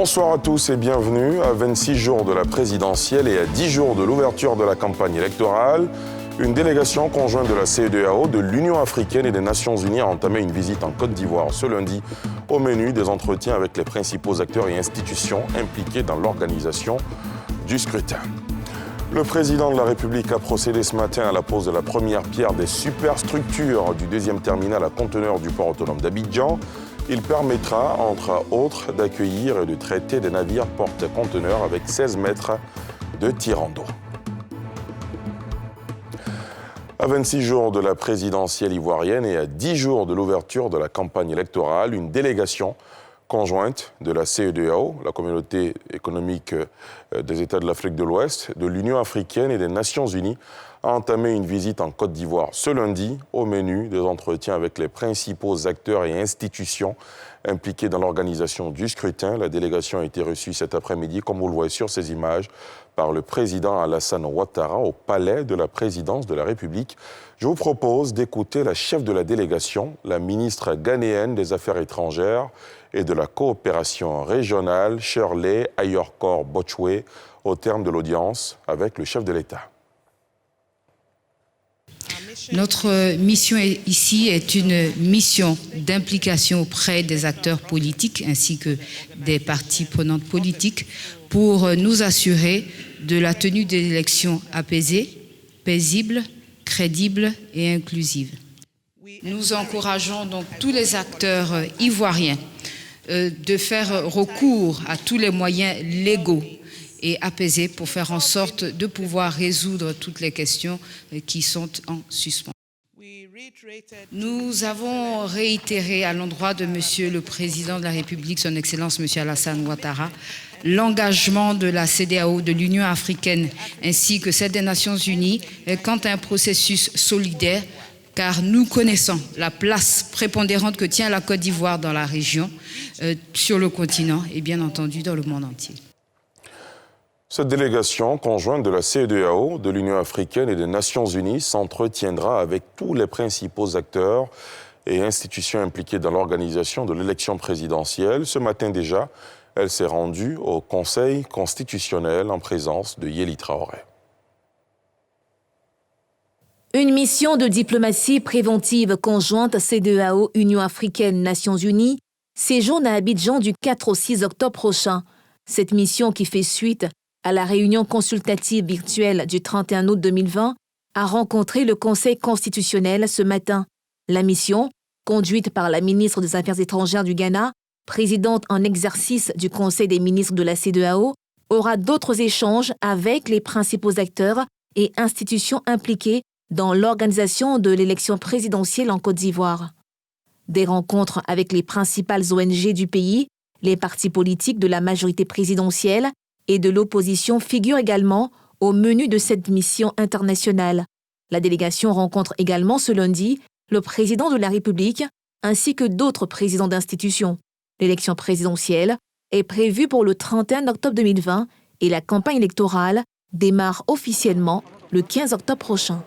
Bonsoir à tous et bienvenue. À 26 jours de la présidentielle et à 10 jours de l'ouverture de la campagne électorale, une délégation conjointe de la CEDEAO, de l'Union africaine et des Nations unies a entamé une visite en Côte d'Ivoire ce lundi. Au menu, des entretiens avec les principaux acteurs et institutions impliqués dans l'organisation du scrutin. Le président de la République a procédé ce matin à la pose de la première pierre des superstructures du deuxième terminal à conteneurs du port autonome d'Abidjan. Il permettra, entre autres, d'accueillir et de traiter des navires porte-conteneurs avec 16 mètres de tirant d'eau. À 26 jours de la présidentielle ivoirienne et à 10 jours de l'ouverture de la campagne électorale, une délégation conjointe de la CEDEAO, la Communauté économique des États de l'Afrique de l'Ouest, de l'Union africaine et des Nations unies, a entamé une visite en Côte d'Ivoire ce lundi. Au menu, des entretiens avec les principaux acteurs et institutions impliqués dans l'organisation du scrutin. La délégation a été reçue cet après-midi, comme vous le voyez sur ces images, par le président Alassane Ouattara au palais de la présidence de la République. Je vous propose d'écouter la chef de la délégation, la ministre ghanéenne des Affaires étrangères et de la coopération régionale, Shirley Ayorkor Botchwe, au terme de l'audience avec le chef de l'État. Notre mission ici est une mission d'implication auprès des acteurs politiques ainsi que des parties prenantes politiques pour nous assurer de la tenue d'élections apaisées, paisibles, crédibles et inclusives. Nous encourageons donc tous les acteurs ivoiriens de faire recours à tous les moyens légaux et apaisés pour faire en sorte de pouvoir résoudre toutes les questions qui sont en suspens. Nous avons réitéré à l'endroit de Monsieur le Président de la République, Son Excellence Monsieur Alassane Ouattara, l'engagement de la CEDEAO, de l'Union africaine ainsi que celle des Nations unies quant à un processus solidaire, car nous connaissons la place prépondérante que tient la Côte d'Ivoire dans la région, sur le continent et bien entendu dans le monde entier. Cette délégation conjointe de la CEDEAO, de l'Union africaine et des Nations unies s'entretiendra avec tous les principaux acteurs et institutions impliquées dans l'organisation de l'élection présidentielle. Ce matin déjà, elle s'est rendue au Conseil constitutionnel en présence de Yéli Traoré. Une mission de diplomatie préventive conjointe CEDEAO, Union africaine, Nations unies séjourne à Abidjan du 4 au 6 octobre prochain. Cette mission, qui fait suite à la réunion consultative virtuelle du 31 août 2020, a rencontré le Conseil constitutionnel ce matin. La mission, conduite par la ministre des Affaires étrangères du Ghana, présidente en exercice du Conseil des ministres de la CEDEAO, aura d'autres échanges avec les principaux acteurs et institutions impliquées dans l'organisation de l'élection présidentielle en Côte d'Ivoire. Des rencontres avec les principales ONG du pays, les partis politiques de la majorité présidentielle et de l'opposition figurent également au menu de cette mission internationale. La délégation rencontre également ce lundi le président de la République ainsi que d'autres présidents d'institutions. L'élection présidentielle est prévue pour le 31 octobre 2020 et la campagne électorale démarre officiellement le 15 octobre prochain.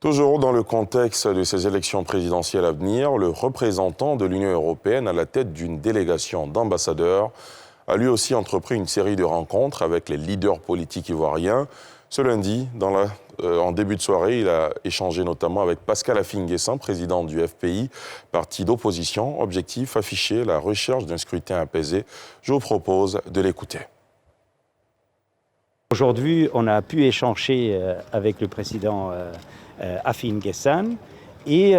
Toujours dans le contexte de ces élections présidentielles à venir, le représentant de l'Union européenne à la tête d'une délégation d'ambassadeurs a lui aussi entrepris une série de rencontres avec les leaders politiques ivoiriens. Ce lundi, en début de soirée, il a échangé notamment avec Pascal Affi-N'Guessan, président du FPI, parti d'opposition. Objectif affiché, la recherche d'un scrutin apaisé. Je vous propose de l'écouter. Aujourd'hui, on a pu échanger avec le président Affi-N'Guessan et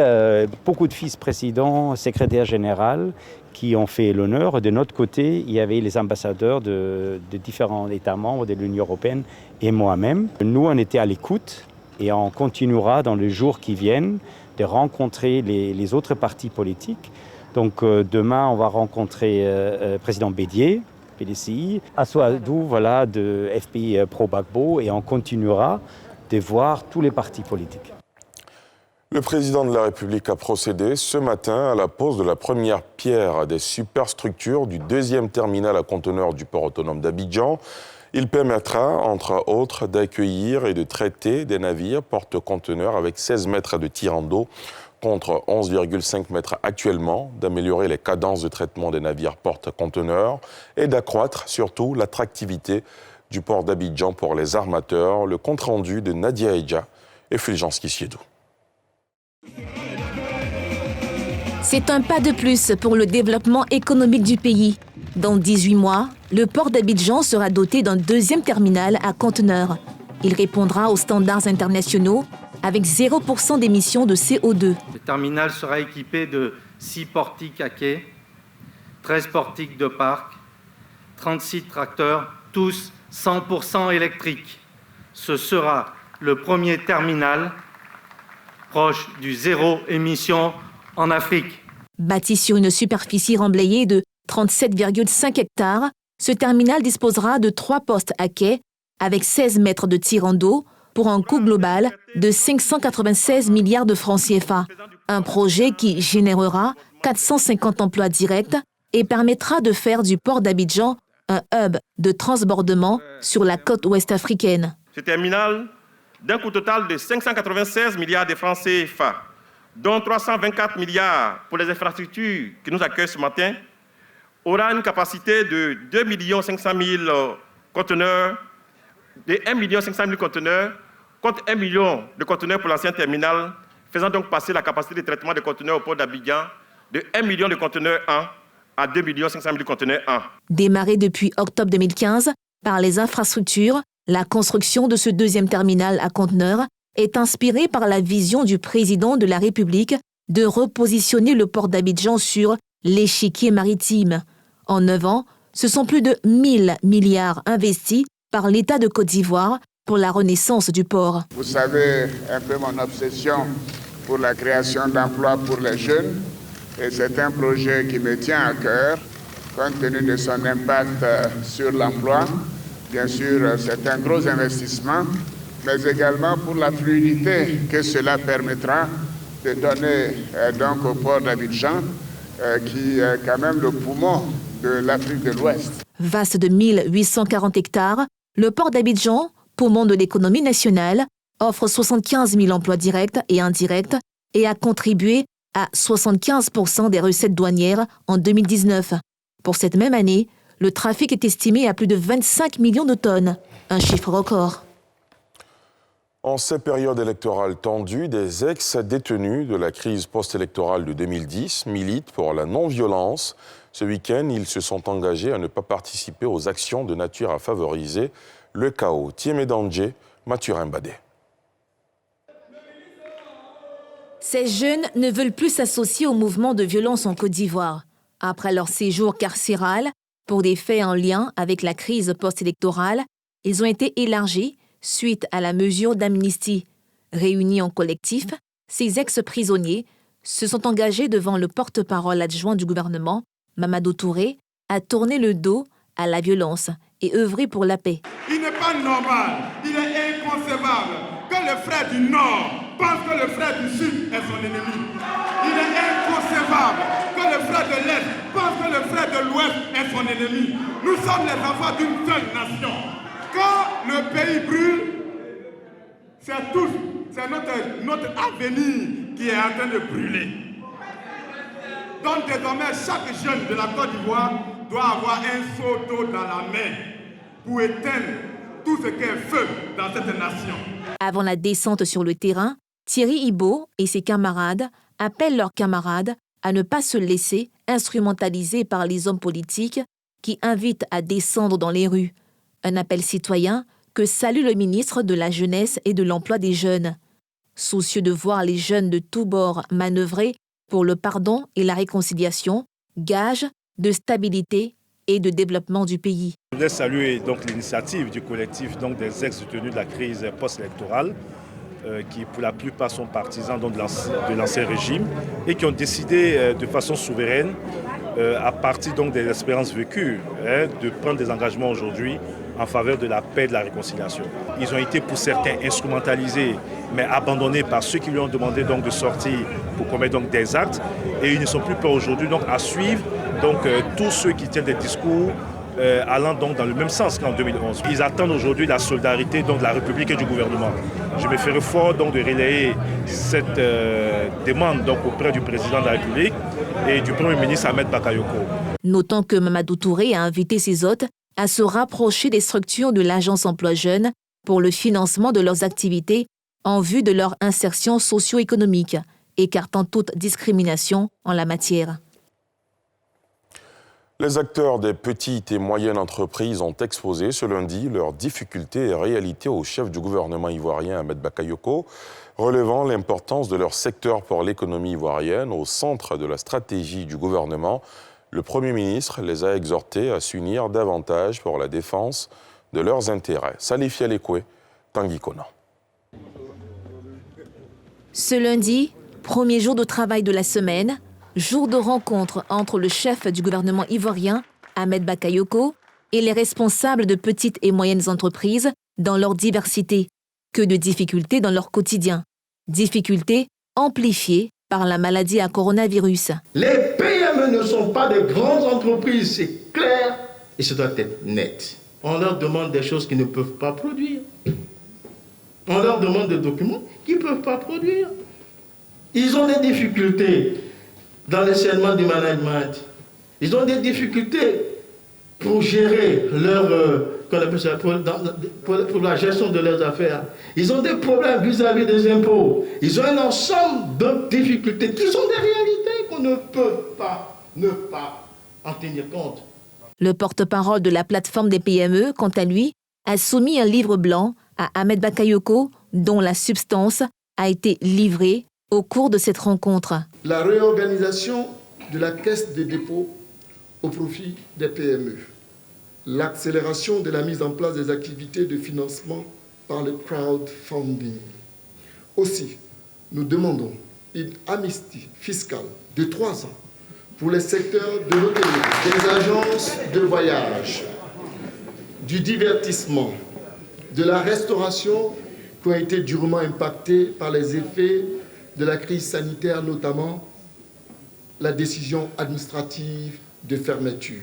beaucoup de vice-présidents, secrétaires généraux qui ont fait l'honneur. De notre côté, il y avait les ambassadeurs de différents États membres de l'Union européenne et moi-même. Nous, on était à l'écoute et on continuera dans les jours qui viennent de rencontrer les autres partis politiques. Donc demain, on va rencontrer le président Bédié, PDCI, Assoadou, de FPI Pro-Gbagbo, et on continuera de voir tous les partis politiques. Le président de la République a procédé ce matin à la pose de la première pierre des superstructures du deuxième terminal à conteneurs du port autonome d'Abidjan. Il permettra, entre autres, d'accueillir et de traiter des navires porte-conteneurs avec 16 mètres de tirant d'eau contre 11,5 mètres actuellement, d'améliorer les cadences de traitement des navires porte-conteneurs et d'accroître surtout l'attractivité du port d'Abidjan pour les armateurs. Le compte-rendu de Nadia Edja et Fulgence Kisiedou. C'est un pas de plus pour le développement économique du pays. Dans 18 mois, le port d'Abidjan sera doté d'un deuxième terminal à conteneurs. Il répondra aux standards internationaux avec 0% d'émissions de CO2. Le terminal sera équipé de 6 portiques à quai, 13 portiques de parc, 36 tracteurs, tous 100% électriques. Ce sera le premier terminal proche du zéro émission en Afrique. Bâti sur une superficie remblayée de 37,5 hectares, ce terminal disposera de 3 postes à quai avec 16 mètres de tirant d'eau pour un coût global de 596 milliards de francs CFA. Un projet qui générera 450 emplois directs et permettra de faire du port d'Abidjan un hub de transbordement sur la côte ouest africaine. Ce terminal, d'un coût total de 596 milliards de francs CFA, dont 324 milliards pour les infrastructures qui nous accueillent ce matin, aura une capacité de 2 500 000 conteneurs, de 1 500 000 conteneurs, contre 1 million de conteneurs pour l'ancien terminal, faisant donc passer la capacité de traitement des conteneurs au port d'Abidjan de 1 million de conteneurs 1 à 2 500 000 conteneurs 1. Démarré depuis octobre 2015 par les infrastructures, la construction de ce deuxième terminal à conteneurs est inspirée par la vision du président de la République de repositionner le port d'Abidjan sur l'échiquier maritime. En 9 ans, ce sont plus de 1000 milliards investis par l'État de Côte d'Ivoire pour la renaissance du port. Vous savez un peu mon obsession pour la création d'emplois pour les jeunes et c'est un projet qui me tient à cœur compte tenu de son impact sur l'emploi. Bien sûr, c'est un gros investissement, mais également pour la fluidité que cela permettra de donner donc au port d'Abidjan, qui est quand même le poumon de l'Afrique de l'Ouest. Vaste de 1840 hectares, le port d'Abidjan, poumon de l'économie nationale, offre 75 000 emplois directs et indirects et a contribué à 75% des recettes douanières en 2019. Pour cette même année, le trafic est estimé à plus de 25 millions de tonnes, un chiffre record. En ces périodes électorales tendues, des ex-détenus de la crise post-électorale de 2010 militent pour la non-violence. Ce week-end, ils se sont engagés à ne pas participer aux actions de nature à favoriser le chaos. Thiemé Dandje, Mathurin Badé. Ces jeunes ne veulent plus s'associer au mouvement de violence en Côte d'Ivoire. Après leur séjour carcéral, pour des faits en lien avec la crise post-électorale, ils ont été élargis suite à la mesure d'amnistie. Réunis en collectif, ces ex-prisonniers se sont engagés devant le porte-parole adjoint du gouvernement, Mamadou Touré, à tourner le dos à la violence et œuvrer pour la paix. Il n'est pas normal, il est inconcevable que le frère du Nord pense que le frère du Sud est son ennemi. Il est inconcevable que le frère de l'Est pense que le frère de l'Ouest est son ennemi. Nous sommes les enfants d'une seule nation. Quand le pays brûle, c'est notre avenir qui est en train de brûler. Donc désormais, chaque jeune de la Côte d'Ivoire doit avoir un seau d'eau dans la main pour éteindre tout ce qu'est feu dans cette nation. Avant la descente sur le terrain, Thierry Ibo et ses camarades appellent leurs camarades à ne pas se laisser instrumentaliser par les hommes politiques qui invitent à descendre dans les rues. Un appel citoyen que salue le ministre de la Jeunesse et de l'Emploi des Jeunes. Soucieux de voir les jeunes de tous bords manœuvrer pour le pardon et la réconciliation, gage de stabilité et de développement du pays. Je voudrais saluer donc l'initiative du collectif donc des ex-détenus de la crise post-électorale qui pour la plupart sont partisans donc, de l'ancien régime et qui ont décidé de façon souveraine à partir donc des expériences vécues de prendre des engagements aujourd'hui en faveur de la paix et de la réconciliation. Ils ont été pour certains instrumentalisés mais abandonnés par ceux qui lui ont demandé donc de sortir pour commettre donc des actes et ils ne sont plus prêts aujourd'hui donc à suivre donc tous ceux qui tiennent des discours allant donc dans le même sens qu'en 2011. Ils attendent aujourd'hui la solidarité donc, de la République et du gouvernement. Je me ferai fort donc, de relayer cette demande donc, auprès du président de la République et du Premier ministre Ahmed Bakayoko. Notons que Mamadou Touré a invité ses hôtes à se rapprocher des structures de l'Agence Emploi Jeunes pour le financement de leurs activités en vue de leur insertion socio-économique, écartant toute discrimination en la matière. Les acteurs des petites et moyennes entreprises ont exposé ce lundi leurs difficultés et réalités au chef du gouvernement ivoirien Ahmed Bakayoko, relevant l'importance de leur secteur pour l'économie ivoirienne au centre de la stratégie du gouvernement. Le Premier ministre les a exhortés à s'unir davantage pour la défense de leurs intérêts. Salif Yalekwe, Tanguy Kona. Ce lundi, premier jour de travail de la semaine, jour de rencontre entre le chef du gouvernement ivoirien, Ahmed Bakayoko, et les responsables de petites et moyennes entreprises dans leur diversité. Que de difficultés dans leur quotidien. Difficultés amplifiées par la maladie à coronavirus. Les PME ne sont pas de grandes entreprises, c'est clair, et ça doit être net. On leur demande des choses qu'ils ne peuvent pas produire. On leur demande des documents qu'ils ne peuvent pas produire. Ils ont des difficultés dans l'enseignement du management. Ils ont des difficultés pour gérer pour la gestion de leurs affaires. Ils ont des problèmes vis-à-vis des impôts. Ils ont un ensemble de difficultés qui sont des réalités qu'on ne peut pas ne pas en tenir compte. Le porte-parole de la plateforme des PME, quant à lui, a soumis un livre blanc à Ahmed Bakayoko, dont la substance a été livrée au cours de cette rencontre. La réorganisation de la caisse des dépôts au profit des PME. L'accélération de la mise en place des activités de financement par le crowdfunding. Aussi, nous demandons une amnistie fiscale de 3 ans pour les secteurs de l'hôtellerie, des agences de voyage, du divertissement, de la restauration qui ont été durement impactés par les effets de la crise sanitaire, notamment la décision administrative de fermeture.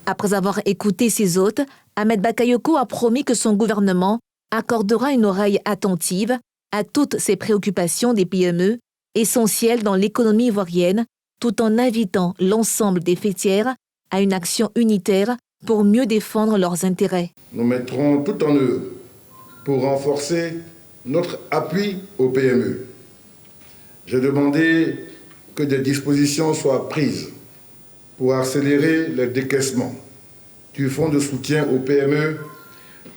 Après avoir écouté ses hôtes, Ahmed Bakayoko a promis que son gouvernement accordera une oreille attentive à toutes ces préoccupations des PME, essentielles dans l'économie ivoirienne, tout en invitant l'ensemble des fêtières à une action unitaire pour mieux défendre leurs intérêts. Nous mettrons tout en œuvre pour renforcer notre appui aux PME. J'ai demandé que des dispositions soient prises pour accélérer le décaissement du fonds de soutien aux PME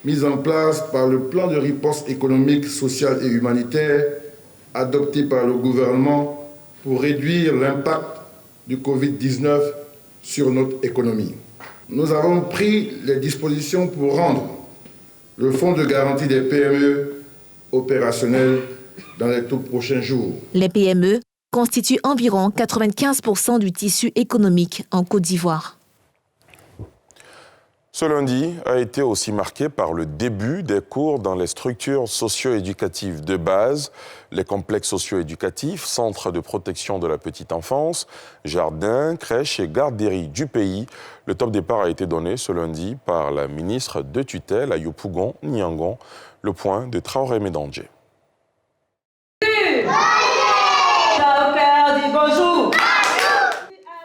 mis en place par le plan de riposte économique, sociale et humanitaire adopté par le gouvernement pour réduire l'impact du Covid-19 sur notre économie. Nous avons pris les dispositions pour rendre le fonds de garantie des PME opérationnel dans les tout prochains jours. Les PME constituent environ 95% du tissu économique en Côte d'Ivoire. Ce lundi a été aussi marqué par le début des cours dans les structures socio-éducatives de base, les complexes socio-éducatifs, centres de protection de la petite enfance, jardins, crèches et garderies du pays. Le top départ a été donné ce lundi par la ministre de tutelle à Yopougon, Niangon. Le point de Traoré Médanger.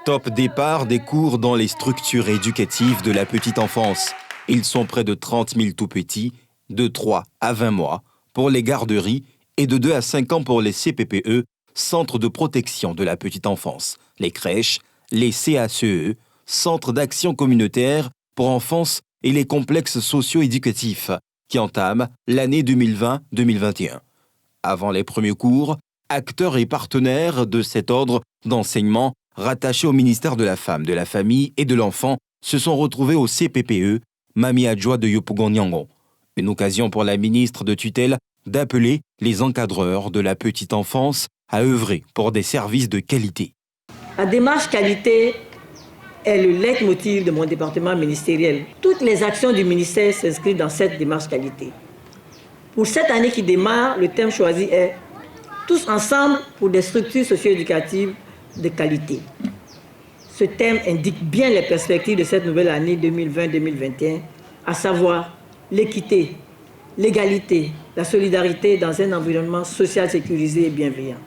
Top départ des cours dans les structures éducatives de la petite enfance. Ils sont près de 30 000 tout-petits, de 3 à 20 mois pour les garderies et de 2 à 5 ans pour les CPPE, Centres de protection de la petite enfance, les crèches, les CACE, Centres d'action communautaire pour enfance et les complexes socio-éducatifs qui entament l'année 2020-2021. Avant les premiers cours, acteurs et partenaires de cet ordre d'enseignement rattachés au ministère de la Femme, de la Famille et de l'Enfant se sont retrouvés au CPPE, Mami Adjoa de Yopougon Niangon. Une occasion pour la ministre de tutelle d'appeler les encadreurs de la petite enfance à œuvrer pour des services de qualité. La démarche qualité est le leitmotiv de mon département ministériel. Toutes les actions du ministère s'inscrivent dans cette démarche qualité. Pour cette année qui démarre, le thème choisi est « Tous ensemble pour des structures socio-éducatives de qualité ». Ce thème indique bien les perspectives de cette nouvelle année 2020-2021, à savoir l'équité, l'égalité, la solidarité dans un environnement social sécurisé et bienveillant.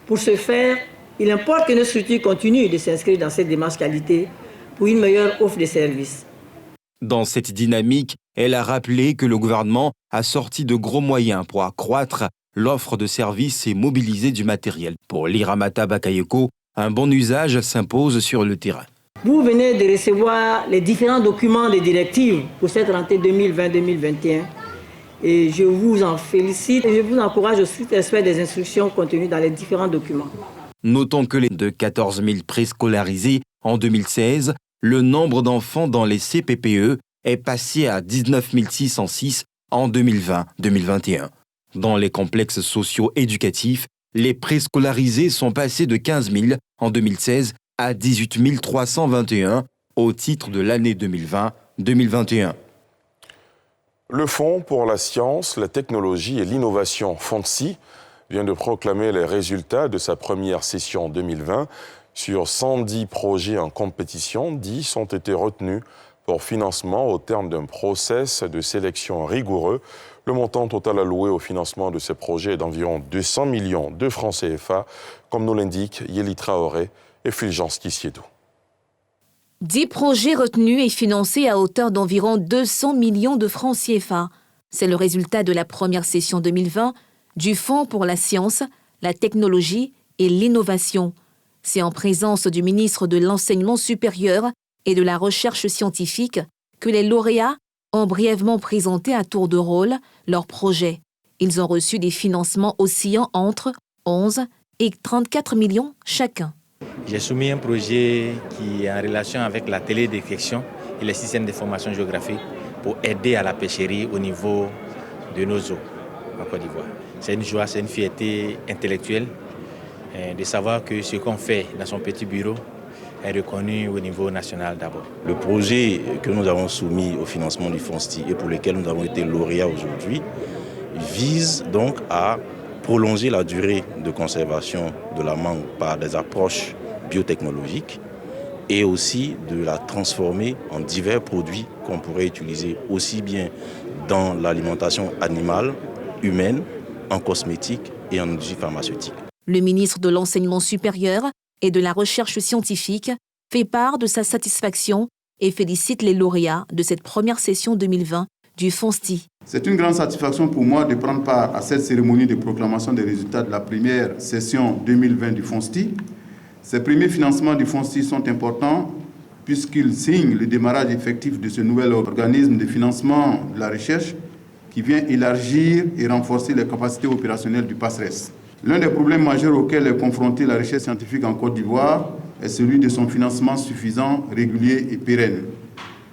Pour ce faire, il importe que nos structures continuent de s'inscrire dans cette démarche qualité pour une meilleure offre de services. Dans cette dynamique, elle a rappelé que le gouvernement a sorti de gros moyens pour accroître l'offre de services et mobiliser du matériel. Pour Liramata Bakayoko, un bon usage s'impose sur le terrain. Vous venez de recevoir les différents documents des directives pour cette rentrée 2020-2021 et je vous en félicite et je vous encourage au strict respect des instructions contenues dans les différents documents. Notons que de 14 000 préscolarisés en 2016, le nombre d'enfants dans les CPPE est passé à 19 606 en 2020-2021. Dans les complexes socio-éducatifs, les préscolarisés sont passés de 15 000 en 2016 à 18 321 au titre de l'année 2020-2021. Le Fonds pour la science, la technologie et l'innovation, FONSI, vient de proclamer les résultats de sa première session 2020. Sur 110 projets en compétition, 10 ont été retenus pour financement au terme d'un process de sélection rigoureux. Le montant total alloué au financement de ces projets est d'environ 200 millions de francs CFA, comme nous l'indiquent Yeli Traoré et Fulgence Kissiedou. 10 projets retenus et financés à hauteur d'environ 200 millions de francs CFA. C'est le résultat de la première session 2020 du Fonds pour la science, la technologie et l'innovation. C'est en présence du ministre de l'Enseignement supérieur et de la Recherche scientifique que les lauréats ont brièvement présenté à tour de rôle leurs projets. Ils ont reçu des financements oscillant entre 11 et 34 millions chacun. J'ai soumis un projet qui est en relation avec la télédétection et les systèmes d'information géographique pour aider à la pêcherie au niveau de nos eaux en Côte d'Ivoire. C'est une joie, c'est une fierté intellectuelle de savoir que ce qu'on fait dans son petit bureau est reconnu au niveau national d'abord. Le projet que nous avons soumis au financement du FONSTI et pour lequel nous avons été lauréats aujourd'hui vise donc à prolonger la durée de conservation de la mangue par des approches biotechnologiques et aussi de la transformer en divers produits qu'on pourrait utiliser aussi bien dans l'alimentation animale, humaine, en cosmétique et en industrie pharmaceutique. Le ministre de l'Enseignement supérieur et de la Recherche scientifique fait part de sa satisfaction et félicite les lauréats de cette première session 2020 du FONSTI. C'est une grande satisfaction pour moi de prendre part à cette cérémonie de proclamation des résultats de la première session 2020 du FONSTI. Ces premiers financements du FONSTI sont importants puisqu'ils signent le démarrage effectif de ce nouvel organisme de financement de la recherche qui vient élargir et renforcer les capacités opérationnelles du PASRES. L'un des problèmes majeurs auxquels est confrontée la recherche scientifique en Côte d'Ivoire est celui de son financement suffisant, régulier et pérenne.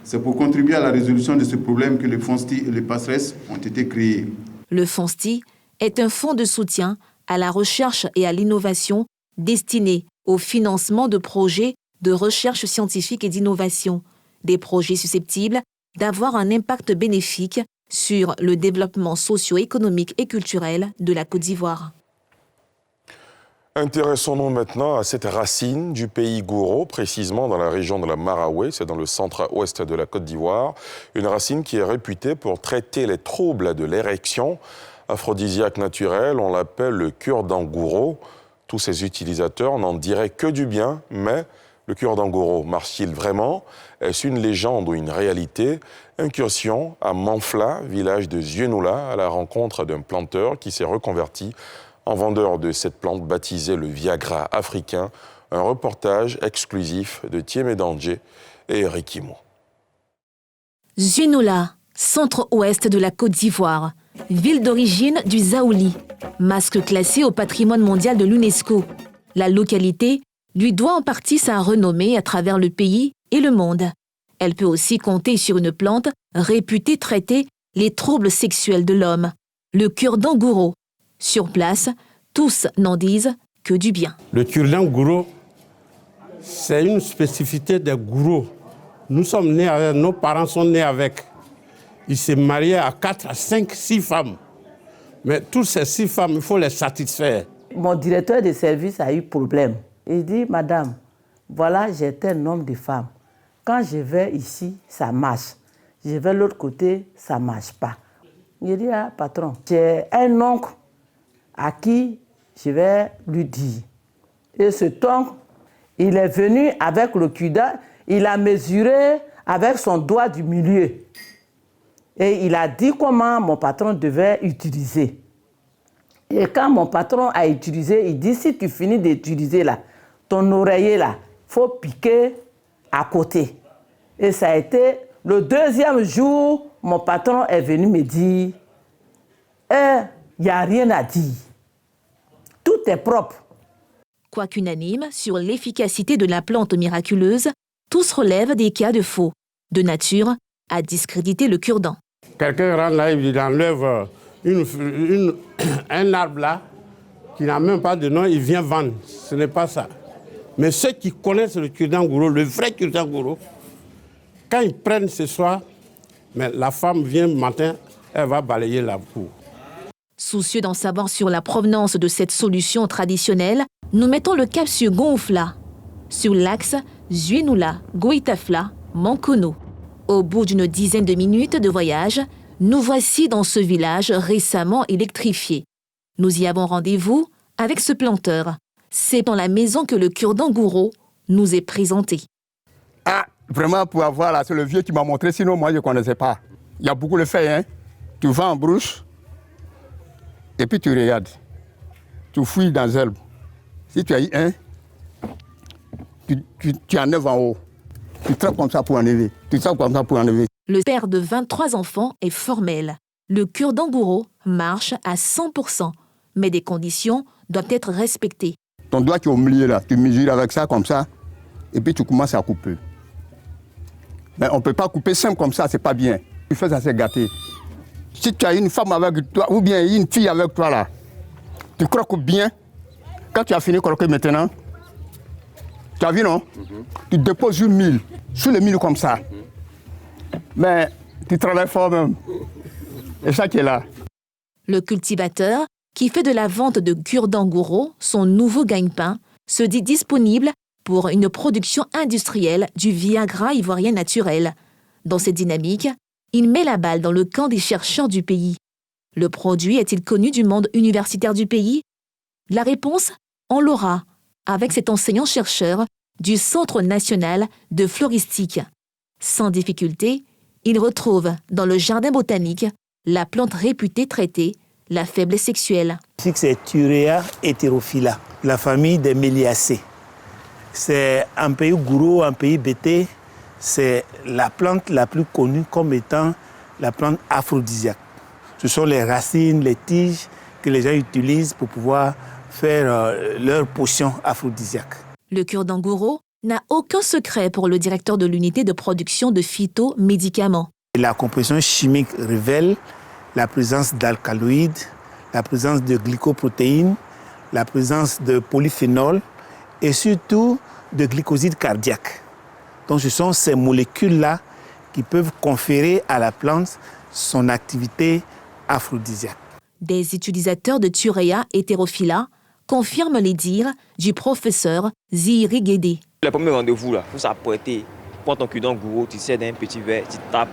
C'est pour contribuer à la résolution de ce problème que le FONSTI et le PASRES ont été créés. Le FONSTI est un fonds de soutien à la recherche et à l'innovation destiné au financement de projets de recherche scientifique et d'innovation, des projets susceptibles d'avoir un impact bénéfique sur le développement socio-économique et culturel de la Côte d'Ivoire. Intéressons-nous maintenant à cette racine du pays gouro, précisément dans la région de la Maraoué, c'est dans le centre-ouest de la Côte d'Ivoire. Une racine qui est réputée pour traiter les troubles de l'érection. Aphrodisiaque naturel, on l'appelle le cure-dent gouro. Tous ses utilisateurs n'en diraient que du bien, mais le cure-dent gouro marche-t-il vraiment? Est-ce une légende ou une réalité? Incursion à Manfla, village de Zienoula, à la rencontre d'un planteur qui s'est reconverti en vendeur de cette plante baptisée le Viagra africain. Un reportage exclusif de Thiemé Dandje et Eric Imo. Zienoula, centre-ouest de la Côte d'Ivoire, ville d'origine du Zaouli, masque classé au patrimoine mondial de l'UNESCO. La localité lui doit en partie sa renommée à travers le pays et le monde. Elle peut aussi compter sur une plante réputée traiter les troubles sexuels de l'homme, le cure-dent gouro. Sur place, tous n'en disent que du bien. Le cure-dent gouro, c'est une spécificité des gouros. Nous sommes nés avec, nos parents sont nés avec. Ils se mariaient à 4, à 5, 6 femmes. Mais toutes ces 6 femmes, il faut les satisfaire. Mon directeur de service a eu problème. Il dit, madame, voilà, j'étais un homme de femme. Quand je vais ici, ça marche. Je vais de l'autre côté, ça ne marche pas. Je dis, ah, patron, j'ai un oncle à qui je vais lui dire. Et cet oncle, il est venu avec le cul-dent, il a mesuré avec son doigt du milieu. Et il a dit comment mon patron devait utiliser. Et quand mon patron a utilisé, il dit, si tu finis d'utiliser là, ton oreiller là, il faut piquer à côté. Et ça a été le deuxième jour, mon patron est venu me dire, il n'y a rien à dire. Tout est propre. Quoiqu'unanime sur l'efficacité de la plante miraculeuse, tous relèvent des cas de faux, de nature à discréditer le cure-dent. Quelqu'un rentre là, il enlève un arbre là, qui n'a même pas de nom, il vient vendre. Ce n'est pas ça. Mais ceux qui connaissent le cure-dent gourou, le vrai cure-dent gourou, quand ils prennent ce soir, mais la femme vient le matin, elle va balayer la cour. Soucieux d'en savoir sur la provenance de cette solution traditionnelle, nous mettons le cap sur Gonfla, sur l'axe Zuinula-Goitafla-Mankono. Au bout d'une dizaine de minutes de voyage, nous voici dans ce village récemment électrifié. Nous y avons rendez-vous avec ce planteur. C'est dans la maison que le cure-dent gourou nous est présenté. Ah, vraiment, pour avoir là, c'est le vieux qui m'a montré, sinon moi je ne connaissais pas. Il y a beaucoup de faits, hein. Tu vas en brousse, et puis tu regardes. Tu fouilles dans l'herbe. Si tu as eu un, tu enlèves en haut. Tu trappes comme ça pour enlever. Tu trappes comme ça pour enlever. Le père de 23 enfants est formel. Le cure-dent gourou marche à 100%, mais des conditions doivent être respectées. Ton doigt qui est au milieu là, tu mesures avec ça comme ça, et puis tu commences à couper. Mais on ne peut pas couper simple comme ça, c'est pas bien. Tu fais ça, c'est gâté. Si tu as une femme avec toi, ou bien une fille avec toi là, tu croques bien. Quand tu as fini de croquer maintenant, tu as vu non? Tu déposes une mille, sur les mille comme ça. Mais tu travailles fort même. Et ça qui est là. Le cultivateur, qui fait de la vente de cure-dent gourou son nouveau gagne-pain, se dit disponible pour une production industrielle du Viagra ivoirien naturel. Dans cette dynamique, il met la balle dans le camp des chercheurs du pays. Le produit est-il connu du monde universitaire du pays? La réponse, on l'aura avec cet enseignant-chercheur du Centre national de floristique. Sans difficulté, il retrouve dans le jardin botanique la plante réputée traiter la faiblesse sexuelle. C'est Thurea heterophylla, la famille des Meliacées. C'est un pays gourou, un pays bété. C'est la plante la plus connue comme étant la plante aphrodisiaque. Ce sont les racines, les tiges que les gens utilisent pour pouvoir faire leur potion aphrodisiaque. Le cure-dent gourou n'a aucun secret pour le directeur de l'unité de production de phytomédicaments. La composition chimique révèle la présence d'alcaloïdes, la présence de glycoprotéines, la présence de polyphénol et surtout de glycosides cardiaques. Donc ce sont ces molécules-là qui peuvent conférer à la plante son activité aphrodisiaque. Des utilisateurs de Thurea heterophylla confirment les dires du professeur Zihiri Guédé. Le premier rendez-vous, il faut s'apprêter. Prends ton cure-dent gourou, tu sais d'un petit verre, tu tapes,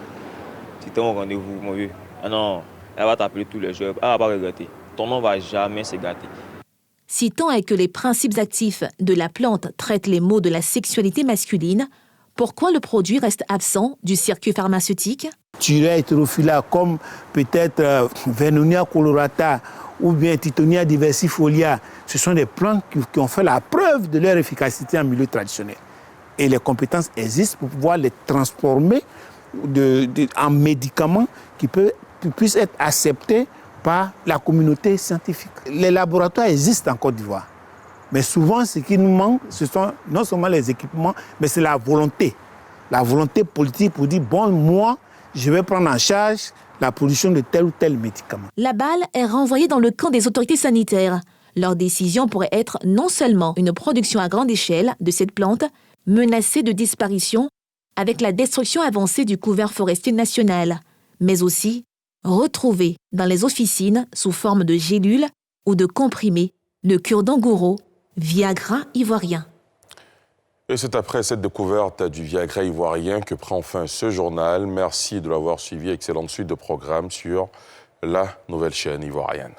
c'est ton rendez-vous, mon vieux. Ah non, elle va t'appeler tous les jours, elle va pas regretter. Ton nom va jamais se gâter. Si tant est que les principes actifs de la plante traitent les maux de la sexualité masculine, pourquoi le produit reste absent du circuit pharmaceutique? Thurea heterophylla, comme peut-être Vernonia colorata ou bien Tithonia diversifolia, ce sont des plantes qui ont fait la preuve de leur efficacité en milieu traditionnel. Et les compétences existent pour pouvoir les transformer en médicaments qui puissent être acceptés par la communauté scientifique. Les laboratoires existent en Côte d'Ivoire. Mais souvent, ce qui nous manque, ce sont non seulement les équipements, mais c'est la volonté. La volonté politique pour dire, bon, moi, je vais prendre en charge la production de tel ou tel médicament. La balle est renvoyée dans le camp des autorités sanitaires. Leur décision pourrait être non seulement une production à grande échelle de cette plante, menacée de disparition avec la destruction avancée du couvert forestier national, mais aussi retrouvée dans les officines sous forme de gélules ou de comprimés, le cure-dent gourou Viagra ivoirien. Et c'est après cette découverte du Viagra ivoirien que prend fin ce journal. Merci de l'avoir suivi. Excellente suite de programmes sur la nouvelle chaîne ivoirienne.